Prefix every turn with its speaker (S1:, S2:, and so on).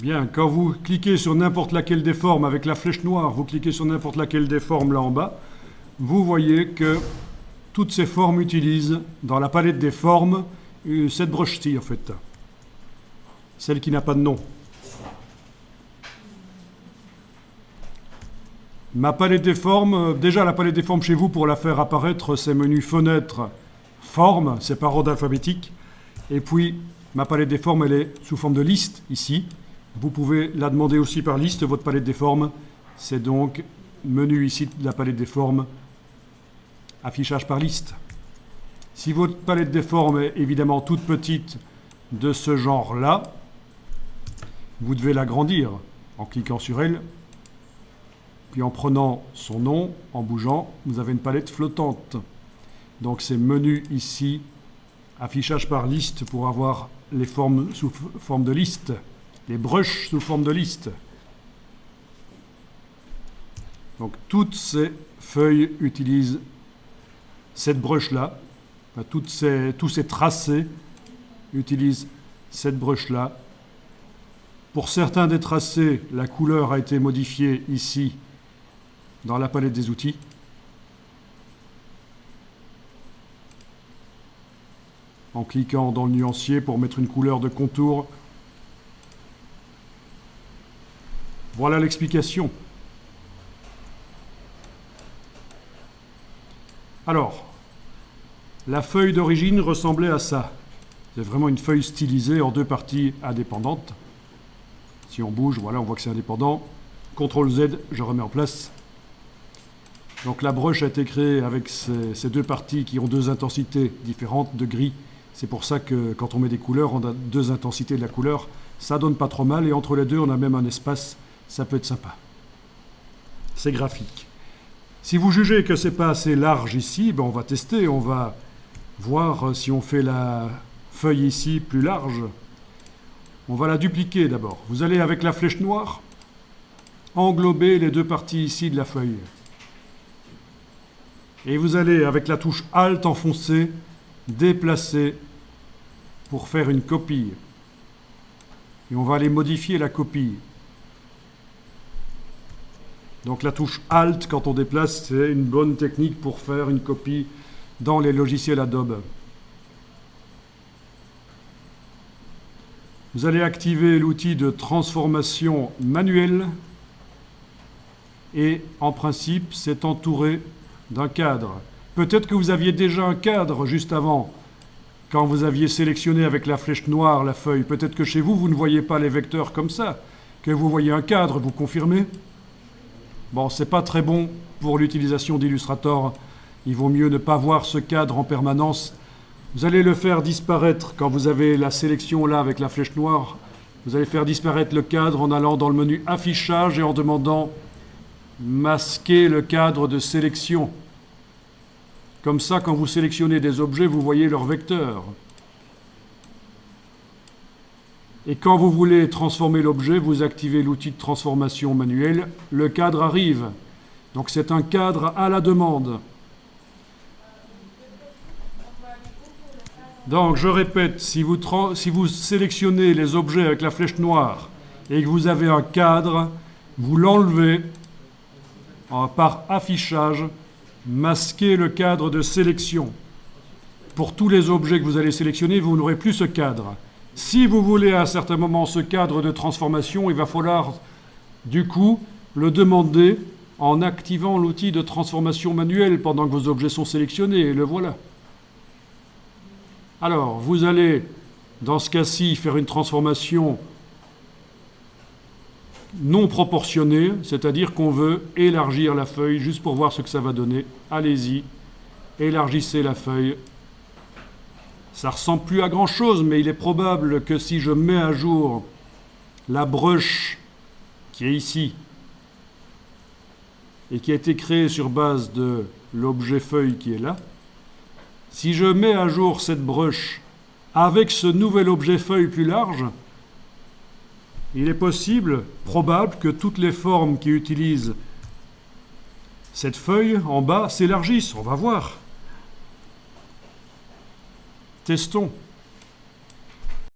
S1: Bien, quand vous cliquez sur n'importe laquelle des formes avec la flèche noire, vous cliquez sur n'importe laquelle des formes là en bas, vous voyez que toutes ces formes utilisent dans la palette des formes cette broche-ci en fait, celle qui n'a pas de nom. Ma palette des formes, déjà la palette des formes chez vous, pour la faire apparaître, c'est menu fenêtre, forme, c'est par ordre alphabétique. Et puis ma palette des formes, elle est sous forme de liste ici. Vous pouvez la demander aussi par liste, votre palette des formes. C'est donc menu ici de la palette des formes, affichage par liste. Si votre palette des formes est évidemment toute petite de ce genre-là, vous devez l'agrandir en cliquant sur elle. Puis en prenant son nom, en bougeant, vous avez une palette flottante. Donc c'est menu ici, affichage par liste pour avoir les formes sous forme de liste, les brushes sous forme de liste. Donc toutes ces feuilles utilisent cette brush-là, enfin, tous ces tracés utilisent cette brush-là. Pour certains des tracés, la couleur a été modifiée ici dans la palette des outils. En cliquant dans le nuancier pour mettre une couleur de contour. Voilà l'explication. Alors, la feuille d'origine ressemblait à ça. C'est vraiment une feuille stylisée en deux parties indépendantes. Si on bouge, voilà, on voit que c'est indépendant. CTRL Z, je remets en place. Donc la brush a été créée avec ces deux parties qui ont deux intensités différentes de gris. C'est pour ça que quand on met des couleurs, on a deux intensités de la couleur. Ça donne pas trop mal et entre les deux, on a même un espace. Ça peut être sympa. C'est graphique. Si vous jugez que c'est pas assez large ici, ben on va tester. On va voir si on fait la feuille ici plus large. On va la dupliquer d'abord. Vous allez avec la flèche noire englober les deux parties ici de la feuille. Et vous allez, avec la touche Alt enfoncée, déplacer pour faire une copie. Et on va aller modifier la copie. Donc la touche Alt, quand on déplace, c'est une bonne technique pour faire une copie dans les logiciels Adobe. Vous allez activer l'outil de transformation manuelle. Et en principe, c'est entouré d'un cadre. Peut-être que vous aviez déjà un cadre juste avant, quand vous aviez sélectionné avec la flèche noire la feuille. Peut-être que chez vous, vous ne voyez pas les vecteurs comme ça, que vous voyez un cadre, vous confirmez? Bon, c'est pas très bon pour l'utilisation d'Illustrator. Il vaut mieux ne pas voir ce cadre en permanence. Vous allez le faire disparaître quand vous avez la sélection là avec la flèche noire. Vous allez faire disparaître le cadre en allant dans le menu affichage et en demandant masquer le cadre de sélection. Comme ça, quand vous sélectionnez des objets, vous voyez leur vecteur. Et quand vous voulez transformer l'objet, vous activez l'outil de transformation manuelle. Le cadre arrive. Donc c'est un cadre à la demande. Donc je répète, si vous sélectionnez les objets avec la flèche noire et que vous avez un cadre, vous l'enlevez par affichage, masquez le cadre de sélection. Pour tous les objets que vous allez sélectionner, vous n'aurez plus ce cadre. Si vous voulez à un certain moment ce cadre de transformation, il va falloir du coup le demander en activant l'outil de transformation manuelle pendant que vos objets sont sélectionnés, et le voilà. Alors, vous allez, dans ce cas-ci, faire une transformation non proportionnée, c'est-à-dire qu'on veut élargir la feuille juste pour voir ce que ça va donner. Allez-y, élargissez la feuille. Ça ressemble plus à grand-chose, mais il est probable que si je mets à jour la brush qui est ici et qui a été créée sur base de l'objet feuille qui est là, si je mets à jour cette brush avec ce nouvel objet feuille plus large, il est possible, probable, que toutes les formes qui utilisent cette feuille en bas s'élargissent. On va voir. Testons.